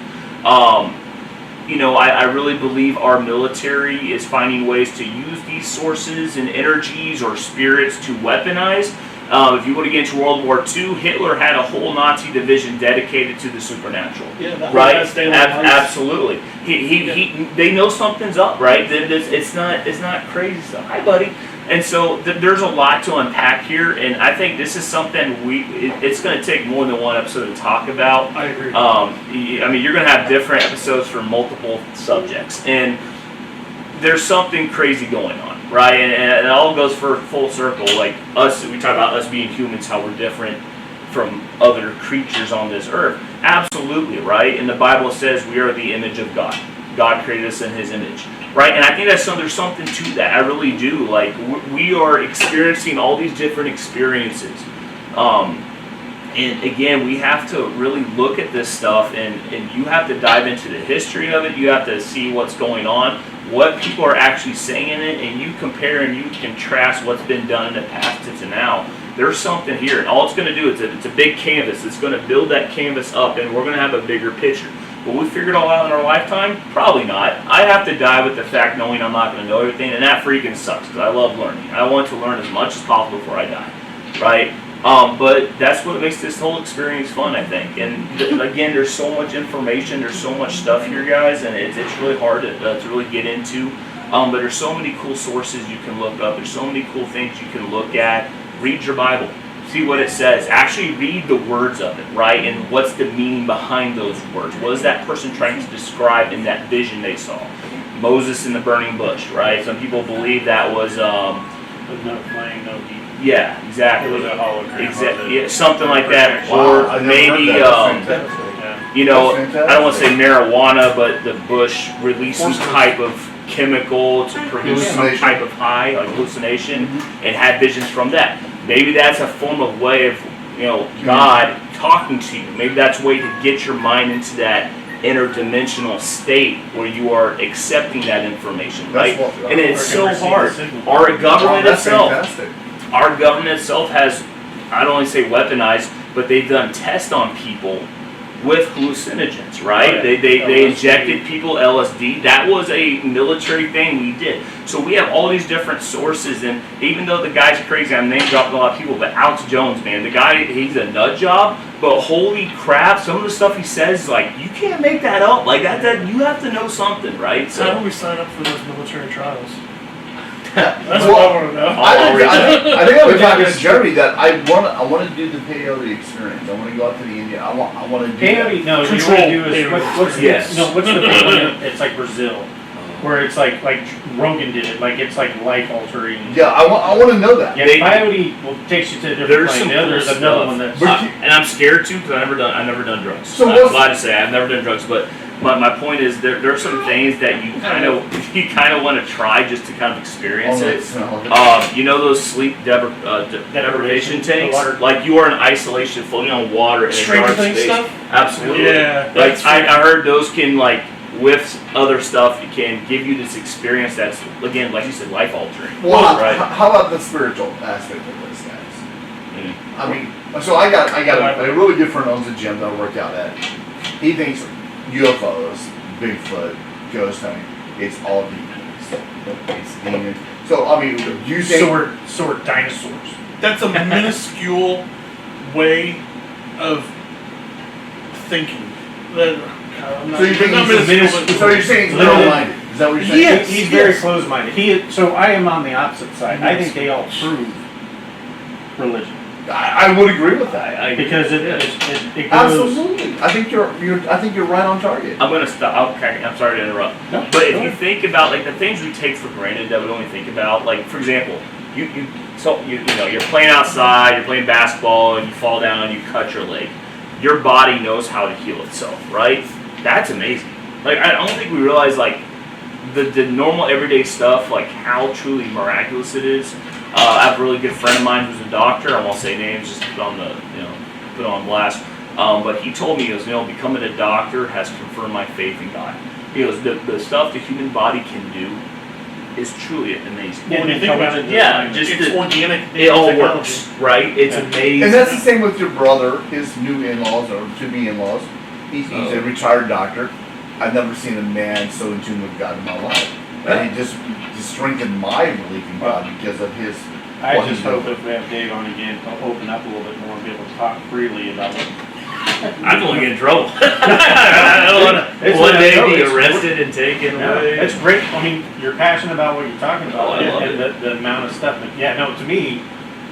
You know, I really believe our military is finding ways to use these sources and energies or spirits to weaponize. If you would have get into World War II, Hitler had a whole Nazi division dedicated to the supernatural. Yeah, that right? whole Stay Alive. Absolutely. They know something's up, right? It's not crazy stuff. Hi, buddy. And so there's a lot to unpack here, and I think this is something it's going to take more than one episode to talk about. I agree. I mean, you're going to have different episodes for multiple subjects, and there's something crazy going on, right? And it all goes for full circle. Like us, we talk about us being humans, how we're different from other creatures on this earth. Absolutely, right? And the Bible says we are the image of God. God created us in His image. Right, and I think there's something to that. I really do. Like we are experiencing all these different experiences, and again, we have to really look at this stuff, and you have to dive into the history of it. You have to see what's going on, what people are actually saying in it, and you compare and you contrast what's been done in the past to now. There's something here, and all it's going to do is it's a big canvas. It's going to build that canvas up, and we're going to have a bigger picture. Will we figure it all out in our lifetime? Probably not. I have to die with the fact knowing I'm not going to know everything, and that freaking sucks because I love learning. I want to learn as much as possible before I die, right? But that's what makes this whole experience fun, I think. And again, there's so much information, there's so much stuff here, guys, and it's really hard to really get into. But there's so many cool sources you can look up. There's so many cool things you can look at. Read your Bible. See what it says. Actually read the words of it, right? And what's the meaning behind those words? What is that person trying to describe in that vision they saw? Moses in the burning bush, right? Some people believe that was With no flame, no heat. Yeah, It exactly. was a hologram. Exactly. Yeah, something like that, Wow, I or never maybe heard that. That's fantastic. Yeah. you know, That's I don't want to say fantastic. marijuana, but the bush released some type of chemical to produce some Hallucination. type of high, like hallucination, Mhm. and had visions from that. Maybe that's a form of way of, God talking to you. Maybe that's a way to get your mind into that interdimensional state where you are accepting that information, right? That's what- And it's Or can so receive the hard. signal. Our Wow, government that's itself, fantastic. our government itself has, I don't want to say weaponized, but they've done tests on people with hallucinogens, right? Oh, yeah. They LSD. injected people LSD. That was a military thing we did. So we have all these different sources, and even though the guy's crazy, I'm name dropping a lot of people, but Alex Jones, man, the guy, he's a nut job, but holy crap, some of the stuff he says, like, you can't make that up. Like, that you have to know something, right? So how So do we sign up for those military trials? That's That's what I want to know. I think I was talking to Jeremy that I want to do the peyote experience. I want to go out to the Indian. I want to do that. Peyote, no, Control what you want to do is, peyote. what's Yes. what's the big one? It's like Brazil, where it's like Rogan did it, like it's like life altering. Yeah, I want to know that. Yeah, They- peyote takes you to a different there's plane. some The other is cool another stuff. one that's. But- and I'm scared too because I've never done drugs. So I'm what's- glad to say I've never done drugs, but my point is there are some things that you kind of want to try just to kind of experience Oh, it. that's- You know those sleep deprivation tanks? water. Like you are in isolation, floating on water in a Stranger dark Things space. stuff? Absolutely. Yeah, Like that's I heard those can with other stuff, it can give you this experience that's again, like you said, life altering. Well, right. how about the spiritual aspect of this, guys? Mm. I mean, so I got a really good friend owns a gym that I work out at. He thinks UFOs, Bigfoot, ghost hunting, it's all demons. It's demons. So I mean, you think So we're dinosaurs. That's a minuscule way of thinking. That I'm not, So you think not he's a minuscule, but- so you're saying he's Limited. narrow-minded? Is that what you're saying? Yes. He's very close-minded. So I am on the opposite side. I think they all prove religion I would agree with that. I because it goes. Absolutely. I think you're right on target. I'm gonna stop. Okay, I'm sorry to interrupt. No, But if go you ahead. think about the things we take for granted that we only think about, like for example, you're playing outside, you're playing basketball, and you fall down and you cut your leg. Your body knows how to heal itself, right? That's amazing. Like I don't think we realize the normal everyday stuff, like how truly miraculous it is. I have a really good friend of mine who's a doctor. I won't say names, just put it on blast. But he told me, he goes, becoming a doctor has confirmed my faith in God. He goes, the stuff the human body can do is truly amazing. When you think about it, Yeah, just it's organic. it all technology. works, right? It's amazing. And that's the same with your brother, his new in-laws or to-be in-laws. He's a retired doctor. I've never seen a man so in tune with God in my life. And he just strengthened my belief in God because of his. I what just he hope did. if we have Dave on again, he'll open up a little bit more and be able to talk freely about what. I'm going to get in trouble. I don't want It's to one not- day no, be it's- arrested and taken No, away. it's great. I mean, you're passionate about what you're talking about Oh, I love and the amount of stuff. But yeah, no, to me,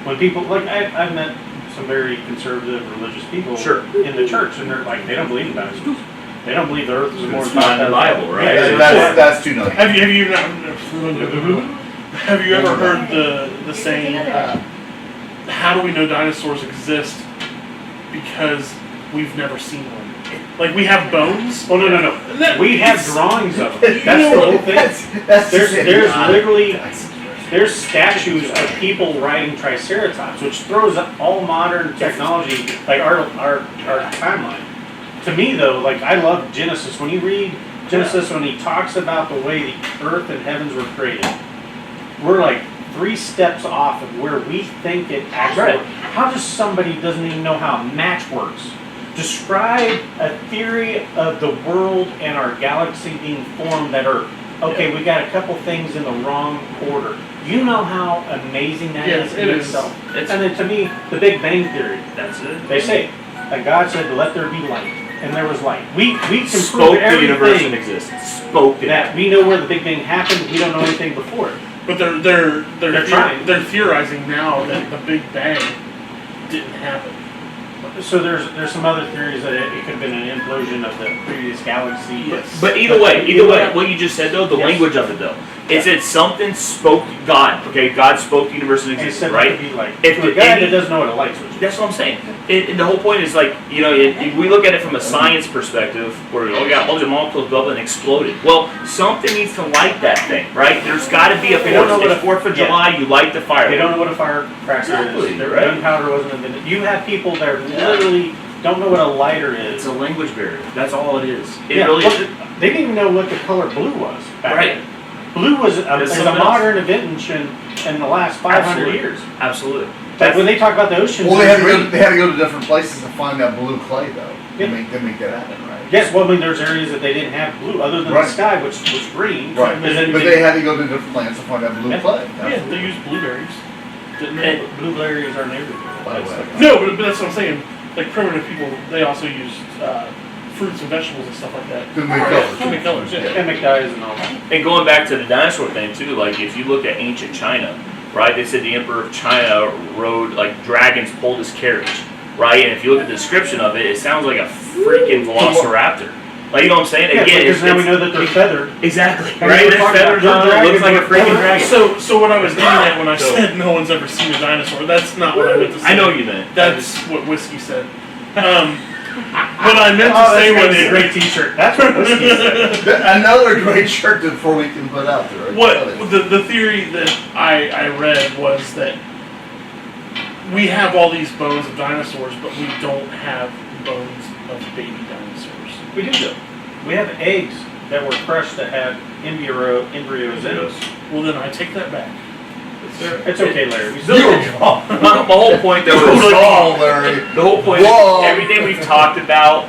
when people like I've met some very conservative religious people Sure. in the church, and they're like they don't believe in dinosaurs. They don't believe the Earth is more It's than not in the Bible, right? Yeah, Yeah, that's too nice. Have you ever heard the saying, how do we know dinosaurs exist? Because we've never seen one. Like we have bones. Oh no! That- We have it's- drawings of them. You That's know the what- whole thing. That's There's literally That's- there's statues of people riding triceratops, which throws up all modern technology, like our timeline. To me though, like I love Genesis. When you read Genesis, when he talks about the way the earth and heavens were created, we're like 3 steps off of where we think it actually Right. works. How does somebody doesn't even know how a match works describe a theory of the world and our galaxy being formed that Earth? Okay, we got a couple things in the wrong order. You know how amazing that Yes, is it in is. itself. It's- And then to me, the Big Bang Theory, That's it. they say that God said, "Let there be light," and there was light. We can Spoke prove the universe everything in existence. Spoke it. that we know where the Big Bang happened. We don't know anything before it. But they're trying. They're theorizing now that the Big Bang didn't happen. So there's some other theories that it could have been an implosion of the previous galaxy. Yes. But either way, what you just said though, the Yes. language of it though. It said something spoke God. Okay, God spoke the universe into And it existence, said right? it could be like, If to a the- guy any- that doesn't know what a light switch is. That's what I'm saying. The whole point is like, if we look at it from a science perspective, where we got all the molecules bubble and exploded. Well, something needs to light that thing, right? There's got to be a They don't know force. what It's 4th of July, you light the fire. They don't know what a firecracker Exactly, is. Their right. gunpowder wasn't invented. You have people that literally don't know what a lighter is. It's a language barrier. That's all it is. It Yeah, really look, is. they didn't even know what the color blue was back Right. then. Blue was It's is a something else. modern invention in the last 500 Absolutely. years. Absolutely. Like when they talk about the oceans, Well, they they're had, to go, green. they had to go to different places to find that blue clay, though, Yeah. to make that happen, right? Yes, well, I mean, there's areas that they didn't have blue, other than Right. the sky, which was green. Right, And then but they had to go to different planets to find that blue Yeah. clay. Yeah, they used blueberries. Didn't they? And- blueberries are neighborhood. By the way. No, but that's what I'm saying. Like primitive people, they also used fruits and vegetables and stuff like that. To make colors. To make colors, yeah. Chemic dyes and all that. And going back to the dinosaur thing too, like if you look at ancient China, right? They said the emperor of China rode like dragons pulled his carriage, right? And if you look at the description of it, it sounds like a freaking velociraptor. Like you know what I'm saying? Yeah, Again, because now we know that they're feathered. exactly And right. we were There's talking feathers about on it. It looks like a dragons freaking were dragon. So what I was getting at when I So- said no one's ever seen a dinosaur, that's not what I meant to say. I know you meant. That's what Whiskey said. What I meant to Oh, say that's was a great T-shirt. That's what whiskey said. Another great shirt before we can put out there. what the theory that I read was that we have all these bones of dinosaurs, but we don't have bones of baby dinosaurs. We do though. We have eggs that were crushed that had embryos in us. Well, then I take that back. It's okay, Larry. We You still were wrong. My whole point though is Wrong, Larry. the whole point Wrong. is everything we've talked about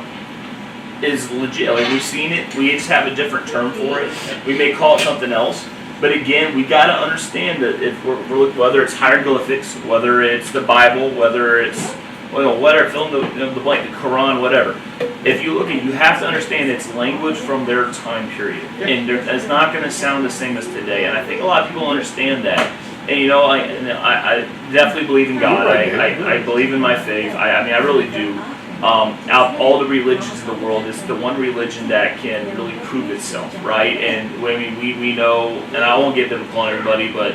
is legit. Like we've seen it. We just have a different term for it. We may call it something else. But again, we got to understand that if we're looking, whether it's hieroglyphics, whether it's the Bible, whether it's whatever, fill in the blank, the Quran, whatever. If you look at, you have to understand it's language from their time period, and it's not going to sound the same as today. And I think a lot of people understand that. And I definitely believe in God. I believe in my faith. I mean, I really do. Out of all the religions of the world, it's the one religion that can really prove itself, right? And I mean, we know, and I won't get biblical on everybody, but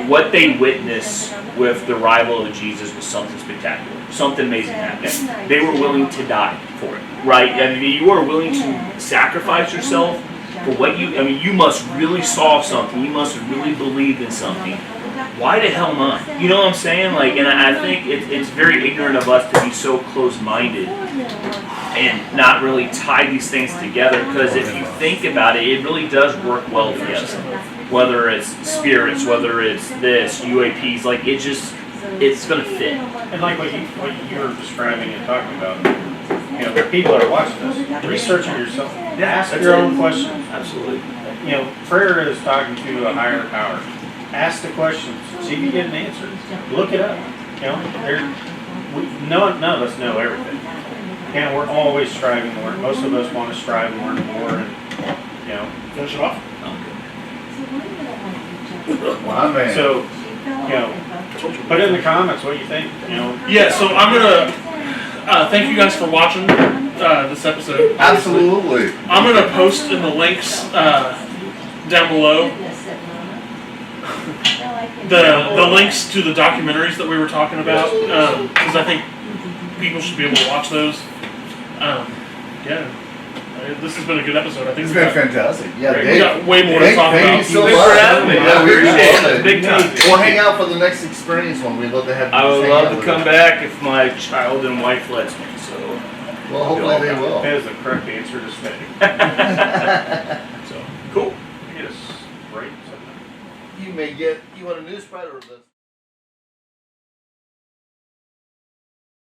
what they witnessed with the arrival of Jesus was something spectacular, something amazing happened. They were willing to die for it, right? I mean, you are willing to sacrifice yourself for what you must really saw something, you must have really believed in something. Why the hell not? You know what I'm saying? Like, and I think it's very ignorant of us to be so close-minded and not really tie these things together. Because if you think about it, it really does work well together. Whether it's spirits, whether it's this UAPs, like it's gonna fit. And like what you were describing and talking about, the people that are watching this, research it yourself. Ask that's your it. own questions. Absolutely. Prayer is talking to a higher power. Ask the questions. See if you get an answer. Look it up. None of us know everything. And we're always striving to learn. Most of us want to strive and learn more. And Finish it off. My man. so put in the comments what you think. Yeah, so I'm gonna thank you guys for watching this episode. Absolutely. I'm gonna post in the links down below the links to the documentaries that we were talking about, because I think people should be able to watch those. This has been a good episode. I think It's been fantastic. Yeah, we Dave. got way more to talk Thank about. you so Thanks much. for having me. Yeah, we Appreciate appreciate it. it. Big time. We'll hang out for the next experience one. We'd love to have you. I would hang love out to with come us. back if my child and wife lets me. So, Well, hopefully they will. That is the correct answer to stay. so cool. Get us right. You want a news spread or this?